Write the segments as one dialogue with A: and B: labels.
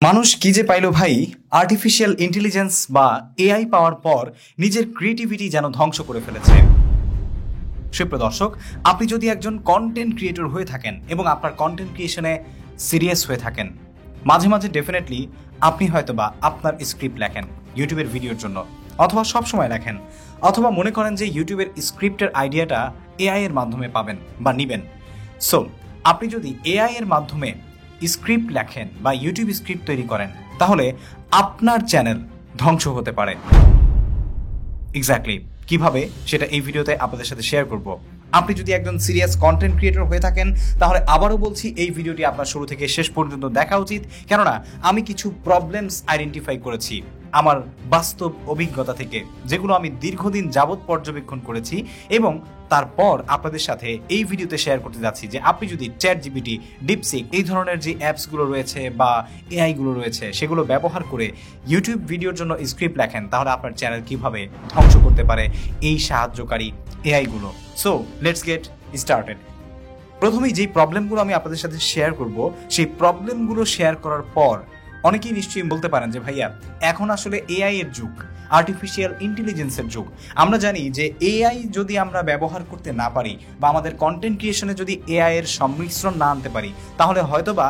A: মানুষ কি যে পাইলো ভাই, আর্টিফিশিয়াল ইন্টেলিজেন্স বা এআই পাওয়ার পর নিজের ক্রিয়েটিভিটি যেন ধ্বংস করে ফেলেছে। সুপ্রিয় দর্শক, আপনি যদি একজন কন্টেন্ট ক্রিয়েটর হয়ে থাকেন এবং আপনার কন্টেন্ট ক্রিয়েশনে সিরিয়াস হয়ে থাকেন, মাঝে মাঝে ডেফিনেটলি আপনি হয়তোবা আপনার স্ক্রিপ্ট লেখেন ইউটিউবের ভিডিওর জন্য, অথবা সবসময় লেখেন, অথবা মনে করেন যে ইউটিউবের স্ক্রিপ্টের আইডিয়াটা এআই এর মাধ্যমে পাবেন বা নিবেন। সো আপনি যদি এআই এর মাধ্যমে স্ক্রিপ্ট লেখেন বা ইউটিউব স্ক্রিপ্ট তৈরি করেন, তাহলে আপনার চ্যানেল ধ্বংস হতে পারে। এক্স্যাক্টলি কিভাবে সেটা এই ভিডিওতে আপনাদের সাথে শেয়ার করব। আপনি যদি একজন সিরিয়াস কন্টেন্ট ক্রিয়েটর হয়ে থাকেন, তাহলে আবারও বলছি এই ভিডিওটি আপনার শুরু থেকে শেষ পর্যন্ত দেখা উচিত, কেননা আমি কিছু প্রবলেমস আইডেন্টিফাই করেছি আমার বাস্তব অভিজ্ঞতা থেকে, যেগুলো আমি দীর্ঘদিন যাবৎ পর্যবেক্ষণ করেছি এবং তারপর আপনাদের সাথে এই ভিডিওতে শেয়ার করতে যাচ্ছি যে আপনি যদি ChatGPT, ডিপসিক এই ধরনের যে অ্যাপসগুলো রয়েছে বা এআইগুলো রয়েছে সেগুলো ব্যবহার করে ইউটিউব ভিডিওর জন্য স্ক্রিপ্ট লেখেন, তাহলে আপনার চ্যানেল কিভাবে ধ্বংস করতে পারে এই সাহায্যকারী এআইগুলো। So let's get started. প্রথমেই যেই প্রবলেমগুলো আমি আপনাদের সাথে শেয়ার করব, সেই প্রবলেমগুলো শেয়ার করার পর অনেকেই নিশ্চয়ই বলতে পারেন যে ভাইয়া, এখন আসলে এআই এর যুগ, আর্টিফিশিয়াল ইন্টেলিজেন্সের যুগ। আমরা জানি যে এআই যদি আমরা ব্যবহার করতে না পারি বা আমাদের কন্টেন্ট ক্রিয়েশনে যদি এআই এর সংমিশ্রণ না আনতে পারি, তাহলে হয়তোবা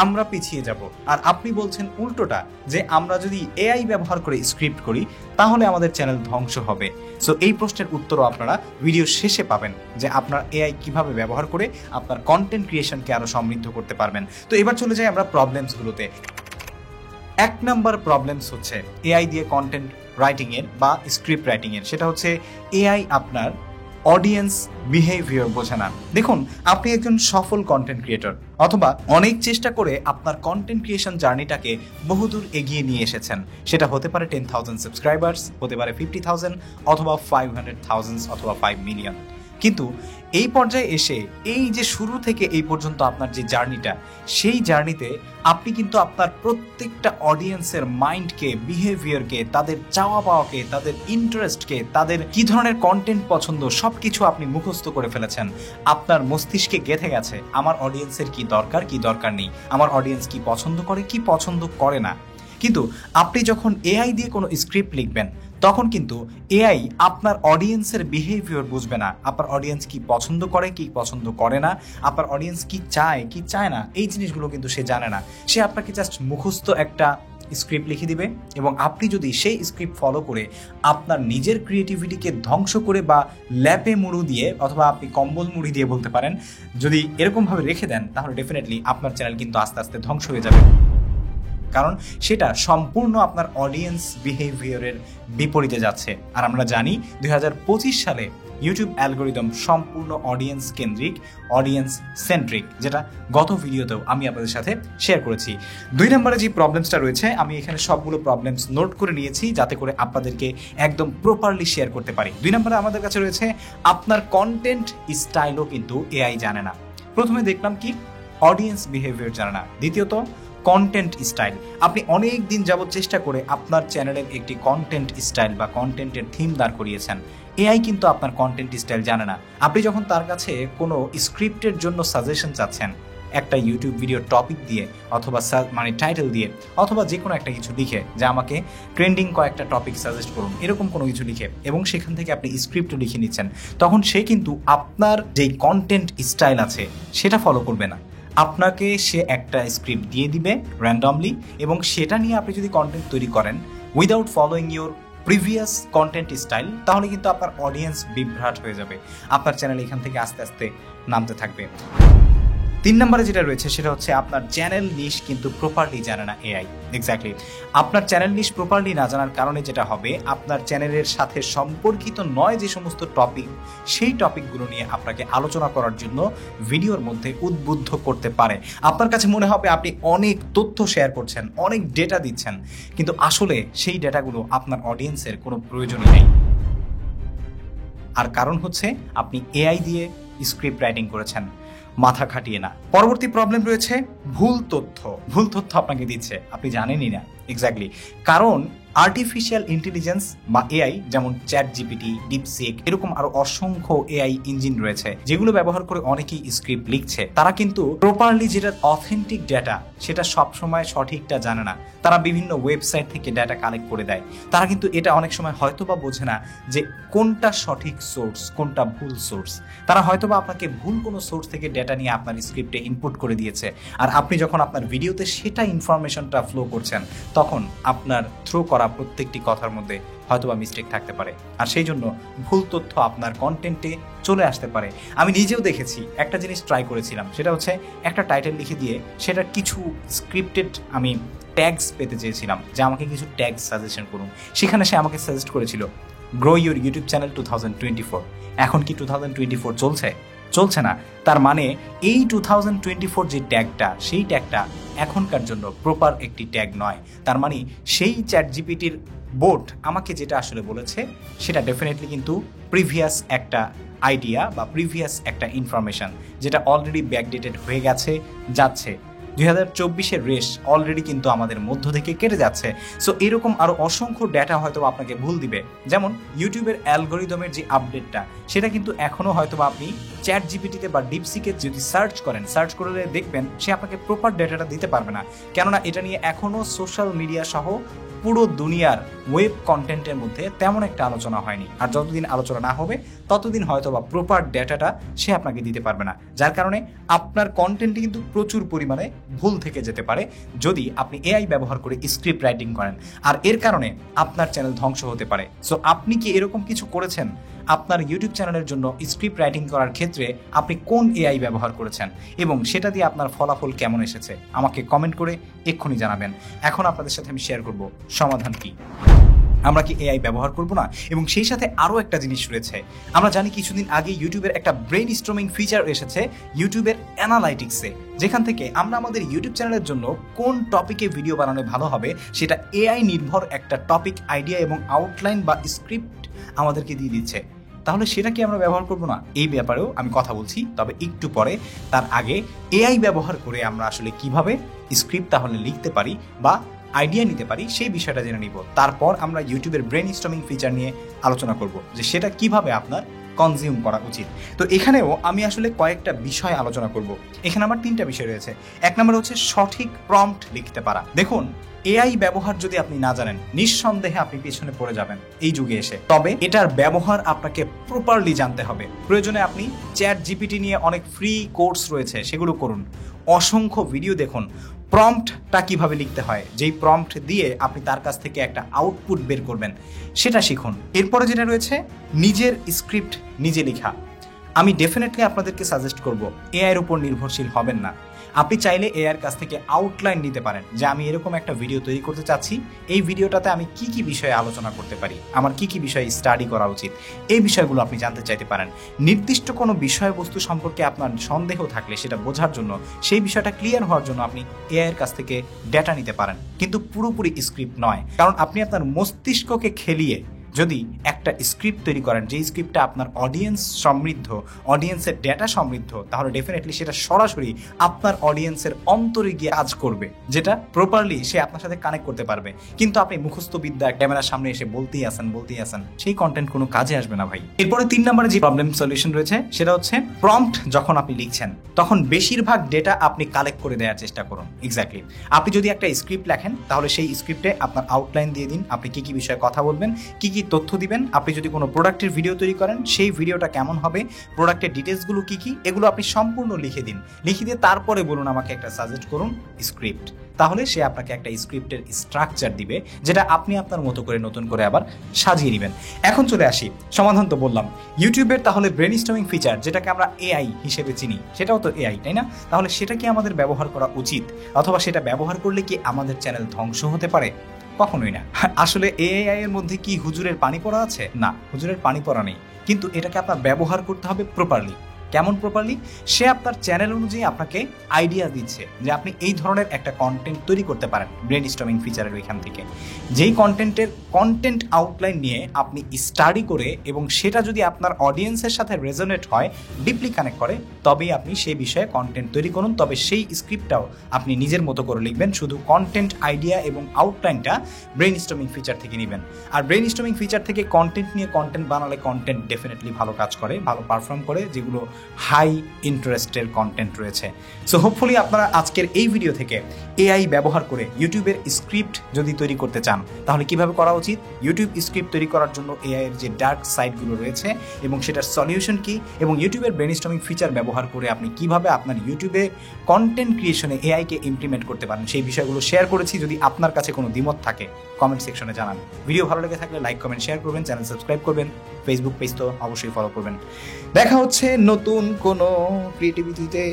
A: আমরা পিছিয়ে যাব। আর আপনি বলছেন উল্টোটা, যে আমরা যদি এআই ব্যবহার করে স্ক্রিপ্ট করি তাহলে আমাদের চ্যানেল ধ্বংস হবে। সো এই প্রশ্নের উত্তরও আপনারা ভিডিও শেষে পাবেন, যে আপনার এআই কিভাবে ব্যবহার করে আপনার কন্টেন্ট ক্রিয়েশনকে আরো সমৃদ্ধ করতে পারবেন। তো এবার চলে যাই আমরা প্রবলেমসগুলোতে। এক নাম্বার প্রবলেমস হচ্ছে এআই দিয়ে কন্টেন্ট রাইটিং এর বা স্ক্রিপ্ট রাইটিং এর, সেটা হচ্ছে এআই আপনার অডিয়েন্স বিহেভিয়ার বোঝে না। দেখুন, আপনি একজন সফল কন্টেন্ট ক্রিয়েটর, অথবা অনেক চেষ্টা করে আপনার কন্টেন্ট ক্রিয়েশন জার্নিটাকে বহুদূর এগিয়ে নিয়ে এসেছেন। সেটা হতে পারে 10,000 সাবস্ক্রাইবার্স, হতে পারে 50,000, অথবা 500,000 অথবা 5 মিলিয়ন। কিন্তু এই পর্যায়ে এসে এই যে শুরু থেকে এই পর্যন্ত আপনার যে জার্নিটা, সেই জার্নিতে আপনি কিন্তু আপনার প্রত্যেকটা অডিয়েন্সের মাইন্ডকে, বিহেভিয়ারকে, তাদের চাওয়া পাওয়াকে, তাদের ইন্টারেস্টকে, তাদের কি ধরনের কন্টেন্ট পছন্দ, সবকিছু আপনি মুখস্থ করে ফেলেছেন। আপনার মস্তিষ্কে গেঁথে গেছে আমার অডিয়েন্সের কি দরকার, কি দরকার নেই, আমার অডিয়েন্স কি পছন্দ করে, কি পছন্দ করে না। কিন্তু আপনি যখন এআই দিয়ে কোনো স্ক্রিপ্ট লিখবেন, তখন কিন্তু এআই আপনার অডিয়েন্সের বিহেভিয়ার বুঝবে না। আপনার অডিয়েন্স কি পছন্দ করে, কি পছন্দ করে না, আপনার অডিয়েন্স কি চায়, কি চায় না, এই জিনিসগুলো কিন্তু সে জানে না। সে আপনাকে জাস্ট মুখস্থ একটা স্ক্রিপ্ট লিখে দিবে, এবং আপনি যদি সেই স্ক্রিপ্ট ফলো করে আপনার নিজের ক্রিয়েটিভিটিকে ধ্বংস করে বা ল্যাপে মুড়ু দিয়ে, অথবা আপনি কম্বল মুড়ি দিয়ে বলতে পারেন, যদি এরকমভাবে রেখে দেন, তাহলে ডেফিনেটলি আপনার চ্যানেল কিন্তু আস্তে আস্তে ধ্বংস হয়ে যাবে। কারণ সেটা সম্পূর্ণ আপনার অডিয়েন্স বিহেভিয়ারের বিপরীতে যাচ্ছে। আর আমরা জানি 2025 সালে ইউটিউব অ্যালগোরিদম সম্পূর্ণ অডিয়েন্স কেন্দ্রিক, অডিয়েন্স সেন্ট্রিক, যেটা গত ভিডিওতেও আমি আপনাদের সাথে শেয়ার করেছি। 2 নম্বরে যে প্রবলেমসটা রয়েছে, আমি এখানে সবগুলো প্রবলেমস নোট করে নিয়েছি যাতে করে আপনাদেরকে একদম প্রপারলি শেয়ার করতে পারি। 2 নম্বরে আমাদের কাছে রয়েছে আপনার কন্টেন্ট স্টাইলও কিন্তু এআই জানে না। প্রথমে দেখলাম কি, অডিয়েন্স বিহেভিয়ার জানে না। দ্বিতীয়ত কন্টেন্ট স্টাইল। আপনি অনেক দিন যাবত চেষ্টা করে আপনার চ্যানেলের একটি কন্টেন্ট স্টাইল বা কন্টেন্টের থিম দাঁড় করিয়েছেন। এআই কিন্তু আপনার কন্টেন্ট স্টাইল জানে না। আপনি যখন তার কাছে কোনো স্ক্রিপ্টের জন্য সাজেশন চাচ্ছেন, একটা ইউটিউব ভিডিও টপিক দিয়ে, অথবা টাইটেল দিয়ে, অথবা যে কোনো একটা কিছু লিখে, যে আমাকে ট্রেন্ডিং কয়েকটা টপিক সাজেস্ট করুন, এরকম কোনো কিছু লিখে, এবং সেখান থেকে আপনি স্ক্রিপ্টও লিখে নিচ্ছেন, তখন সে কিন্তু আপনার যেই কন্টেন্ট স্টাইল আছে সেটা ফলো করবে না। আপনাকে সে একটা স্ক্রিপ্ট দিয়ে দিবে র্যান্ডমলি, এবং সেটা নিয়ে আপনি যদি কন্টেন্ট তৈরি করেন without following your previous content style, তাহলে কিন্তু আপনার অডিয়েন্স বিভ্রাট হয়ে যাবে, আপনার চ্যানেল এখান থেকে আস্তে আস্তে নামতে থাকবে। 3 নম্বরে যেটা রয়েছে সেটা হচ্ছে আপনার চ্যানেল নিশ কিন্তু প্রপারলি জানে না এআই। এক্স্যাক্টলি, আপনার চ্যানেল নিশ প্রপারলি না জানার কারণে যেটা হবে, আপনার চ্যানেলের সাথে সম্পর্কিত নয় যে সমস্ত টপিক, সেই টপিকগুলো নিয়ে আপনাকে আলোচনা করার জন্য ভিডিওর মধ্যে উদ্বুদ্ধ করতে পারে। আপনার কাছে মনে হবে আপনি অনেক তথ্য শেয়ার করছেন, অনেক ডেটা দিচ্ছেন, কিন্তু আসলে সেই ডেটাগুলো আপনার অডিয়েন্সের কোনো প্রয়োজনই নেই। আর কারণ হচ্ছে আপনি এআই দিয়ে স্ক্রিপ্ট রাইটিং করেছেন, মাথা খাটিয়ে না। পরবর্তী প্রবলেম রয়েছে ভুল তথ্য। ভুল তথ্য আপনাকে দিচ্ছে, আপনি জানেনই না। এক্স্যাক্টলি, কারণ আর্টিফিশিয়াল ইন্টেলিজেন্স বা এআই যেমন চ্যাট জিপিটি, ডিপসিক, এরকম আরো অসংখ্য এআই ইঞ্জিন রয়েছে যেগুলো ব্যবহার করে অনেকেই স্ক্রিপ্ট লিখছে। তারা কিন্তু প্রপারলি যেটা অথেন্টিক ডেটা সেটা সবসময় সঠিকটা জানে না। তারা বিভিন্ন ওয়েবসাইট থেকে ডেটা কালেক্ট করে দেয়। তারা কিন্তু এটা অনেক সময় হয়তোবা বোঝে না যে কোনটা সঠিক সোর্স, কোনটা ভুল সোর্স। তারা হয়তোবা আপনাকে ভুল কোনো সোর্স থেকে ডেটা নিয়ে আপনার স্ক্রিপ্টে ইনপুট করে দিয়েছে, আর আপনি যখন আপনার ভিডিওতে সেটা ইনফরমেশনটা ফ্লো করছেন তখন আপনার থ্রো করা প্রত্যেকটি কথার মধ্যে হয়তোবা মিস্টেক থাকতে পারে, আর সেই জন্য ভুল তথ্য আপনার কন্টেন্টে চলে আসতে পারে। আমি নিজেও দেখেছি, একটা জিনিস ট্রাই করেছিলাম, সেটা হচ্ছে একটা টাইটেল লিখে দিয়ে সেটার কিছু স্ক্রিপ্টেড আমি ট্যাগস পেতে চেয়েছিলাম যে আমাকে কিছু ট্যাগস সাজেশন করুন। সেখানে সে আমাকে সাজেস্ট করেছিল গ্রো ইউর ইউটিউব চ্যানেল 2024। এখন কি 2024 চলছে না। তার মানে এই 2024 যে ট্যাগটা, সেই ট্যাগটা এখনকার জন্য প্রপার একটি ট্যাগ নয়। তার মানে সেই চ্যাট জিপিটির বোর্ড আমাকে যেটা আসলে বলেছে সেটা ডেফিনেটলি কিন্তু প্রিভিয়াস একটা আইডিয়া বা প্রিভিয়াস একটা ইনফরমেশন, যেটা অলরেডি ব্যাকডেটেড হয়ে যাচ্ছে। 2024-এর রেস অলরেডি কিন্তু আমাদের মধ্য থেকে কেটে যাচ্ছে। সো এরকম আরও অসংখ্য ডেটা হয়তো আপনাকে ভুল দিবে। যেমন ইউটিউবের অ্যালগোরিদমের যে আপডেটটা, সেটা কিন্তু এখনও হয়তো আপনি চ্যাট জিপিটিতে বা ডিপসিকে যদি সার্চ করলে দেখবেন সে আপনাকে প্রপার ডেটাটা দিতে পারবে না। কেননা এটা নিয়ে এখনও সোশ্যাল মিডিয়া সহ পুরো দুনিয়ার ওয়েব কন্টেন্টের মধ্যে তেমন একটা আলোচনা হয়নি। আর যতদিন আলোচনা না হবে ততদিন হয়তো বা প্রপার ডেটাটা সে আপনাকে দিতে পারবে না, যার কারণে আপনার কন্টেন্টে কিন্তু প্রচুর পরিমাণে ভুল থেকে যেতে পারে যদি আপনি এআই ব্যবহার করে স্ক্রিপ্ট রাইটিং করেন, আর এর কারণে আপনার চ্যানেল ধ্বংস হতে পারে। সো আপনি কি এরকম কিছু করেছেন? আপনার ইউটিউব চ্যানেলের জন্য স্ক্রিপ্ট রাইটিং করার ক্ষেত্রে আপনি কোন এআই ব্যবহার করেছেন এবং সেটা দিয়ে আপনার ফলাফল কেমন এসেছে আমাকে কমেন্ট করে এক্ষুনি জানাবেন। এখন আপনাদের সাথে আমি শেয়ার করব সমাধান কি। আমরা কি এআই ব্যবহার করব না? এবং সেই সাথে আরও একটা জিনিস রয়েছে, আমরা জানি কিছুদিন আগে ইউটিউবের একটা ব্রেন স্টর্মিং ফিচার এসেছে ইউটিউবের অ্যানালাইটিক্সে, যেখান থেকে আমরা আমাদের ইউটিউব চ্যানেলের জন্য কোন টপিকে ভিডিও বানানো ভালো হবে সেটা এআই নির্ভর একটা টপিক আইডিয়া এবং আউটলাইন বা স্ক্রিপ্ট আমাদেরকে দিয়ে দিচ্ছে। তাহলে সেটা কি আমরা ব্যবহার করব না? এই ব্যাপারেও আমি কথা বলছি, তবে একটু পরে। তার আগে এআই ব্যবহার করে আমরা আসলে কিভাবে স্ক্রিপ্ট তাহলে লিখতে পারি বা আইডিয়া নিতে পারি সেই বিষয়টা জেনে নিব। তারপর আমরা ইউটিউবের ব্রেন স্টর্মিং ফিচার নিয়ে আলোচনা করব যে সেটা কিভাবে আপনার কনজিউম করা উচিত। তো এখানেও আমি আসলে কয়েকটা বিষয় আলোচনা করব। এখানে আমার 3টা বিষয় রয়েছে। 1 নম্বর হচ্ছে সঠিক প্রম্পট লিখতে পারা। দেখুন, এআই ব্যবহার যদি আপনি না জানেন, নিঃসন্দেহে আপনি পিছনে পড়ে যাবেন এই যুগে এসে। তবে এটার ব্যবহার আপনাকে প্রপারলি জানতে হবে। প্রয়োজনে আপনি চ্যাট জিপিটি নিয়ে অনেক ফ্রি কোর্স রয়েছে, সেগুলো করুন। অসংখ্য ভিডিও দেখুন, প্রম্পটটা কিভাবে লিখতে হয়, যেই প্রম্পট দিয়ে আপনি তার কাছ থেকে একটা আউটপুট বের করবেন সেটা শিখুন। এরপরে যেটা রয়েছে নিজের স্ক্রিপ্ট নিজে লেখা। আমি ডেফিনেটলি আপনাদেরকে সাজেস্ট করব এআইয়ের উপর নির্ভরশীল হবেন না। আপনি চাইলে এআইয়ের কাছ থেকে আউটলাইন নিতে পারেন যে আমি এরকম একটা ভিডিও তৈরি করতে চাচ্ছি, এই ভিডিওটাতে আমি কি কি বিষয়ে আলোচনা করতে পারি, আমার কি কি বিষয়ে স্টাডি করা উচিত, এই বিষয়গুলো আপনি জানতে চাইতে পারেন। নির্দিষ্ট কোনো বিষয়বস্তু সম্পর্কে আপনার সন্দেহ থাকলে সেটা বোঝার জন্য, সেই বিষয়টা ক্লিয়ার হওয়ার জন্য আপনি এআইয়ের কাছ থেকে ডেটা নিতে পারেন, কিন্তু পুরোপুরি স্ক্রিপ্ট নয়। কারণ আপনি আপনার মস্তিষ্ককে খেলিয়ে যদি একটা স্ক্রিপ্ট তৈরি করেন, যে স্ক্রিপ্টটা আপনার অডিয়েন্স সমৃদ্ধ, অডিয়েন্সের ডেটা সমৃদ্ধ, তাহলে ডেফিনেটলি সেটা সরাসরি আপনার অডিয়েন্সের অন্তরে গিয়ে কাজ করবে, যেটা প্রপারলি সে আপনার সাথে কানেক্ট করতে পারবে। কিন্তু আপনি মুখস্থ বিদ্যা ক্যামেরার সামনে এসে বলতেই আসেন, সেই কন্টেন্ট কোনো কাজে আসবে না ভাই। এরপরে 3 নম্বরে যে প্রবলেম সলিউশন রয়েছে সেটা হচ্ছে প্রম্পট যখন আপনি লিখছেন তখন বেশিরভাগ ডেটা আপনি কালেক্ট করে দেওয়ার চেষ্টা করুন। এক্স্যাক্টলি, আপনি যদি একটা স্ক্রিপ্ট লেখেন তাহলে সেই স্ক্রিপ্টে আপনার আউটলাইন দিয়ে দিন, আপনি কি কি বিষয়ে কথা বলবেন, কি কি তথ্য দিবেন। আপনি যদি কোনো প্রোডাক্টের ভিডিও তৈরি করেন সেই ভিডিওটা কেমন হবে, প্রোডাক্টের ডিটেলসগুলো কি কি, এগুলো আপনি সম্পূর্ণ লিখে দিন। লিখে দিয়ে তারপরে বলুন আমাকে একটা সাজেস্ট করুন স্ক্রিপ্ট। তাহলে সে আপনাকে একটা স্ক্রিপ্টের স্ট্রাকচার দিবে, যেটা আপনি আপনার মতো করে নতুন করে আবার সাজিয়ে নেবেন। এখন চলে আসি সমাধান। তো বললাম ইউটিউবের তাহলে ব্রেন স্টর্মিং ফিচার, যেটাকে আমরা এআই হিসেবে চিনি, সেটাও তো এআই, তাই না? তাহলে সেটা কি আমাদের ব্যবহার করা উচিত, অথবা সেটা ব্যবহার করলে কি আমাদের চ্যানেল ধ্বংস হতে পারে? কখনোই না। আসলে এআই এর মধ্যে কি হুজুরের পানি পড়া আছে? না, হুজুরের পানি পড়া নেই, কিন্তু এটাকে আপনার ব্যবহার করতে হবে প্রপারলি। কেমন প্রপারলি? সে আপনার চ্যানেল অনুযায়ী আপনাকে আইডিয়া দিচ্ছে যে আপনি এই ধরনের একটা কন্টেন্ট তৈরি করতে পারেন ব্রেইনস্টর্মিং ফিচারের ওইখান থেকে। যেই কন্টেন্ট আউটলাইন নিয়ে আপনি স্টাডি করে এবং সেটা যদি আপনার অডিয়েন্সের সাথে রেজোনেট হয়, ডিপলি কানেক্ট করে, তবেই আপনি সেই বিষয়ে কন্টেন্ট তৈরি করুন। তবে সেই স্ক্রিপ্টটাও আপনি নিজের মতো করে লিখবেন, শুধু কন্টেন্ট আইডিয়া এবং আউটলাইনটা ব্রেইনস্টর্মিং ফিচার থেকে নেবেন। আর ব্রেইনস্টর্মিং ফিচার থেকে কন্টেন্ট নিয়ে কন্টেন্ট বানালে কন্টেন্ট ডেফিনেটলি ভালো কাজ করে, ভালো পারফর্ম করে, যেগুলো হাই ইন্টারেস্টের কন্টেন্ট রয়েছে। সো হোপফুলি আপনারা আজকের এই ভিডিও থেকে এআই ব্যবহার করে ইউটিউবের স্ক্রিপ্ট যদি তৈরি করতে চান তাহলে কিভাবে করা উচিত, ইউটিউব স্ক্রিপ্ট তৈরি করার জন্য এআই এর যে ডার্ক সাইডগুলো রয়েছে এবং সেটার সলিউশন কি, এবং ইউটিউবের ব্রেইনস্টর্মিং ফিচার ব্যবহার করে আপনি কিভাবে আপনার ইউটিউবে কন্টেন্ট ক্রিয়েশনে এআইকে ইমপ্লিমেন্ট করতে পারেন, সেই বিষয়গুলো শেয়ার করেছি। যদি আপনার কাছে কোনো দ্বিমত থাকে কমেন্ট সেকশনে জানান। ভিডিও ভালো লেগে থাকলে লাইক, কমেন্ট, শেয়ার করবেন, চ্যানেল সাবস্ক্রাইব করবেন, ফেসবুক পেজ তো অবশ্যই ফলো করবেন। দেখা হচ্ছে নতুন কোনো ক্রিয়েটিভিটিতে।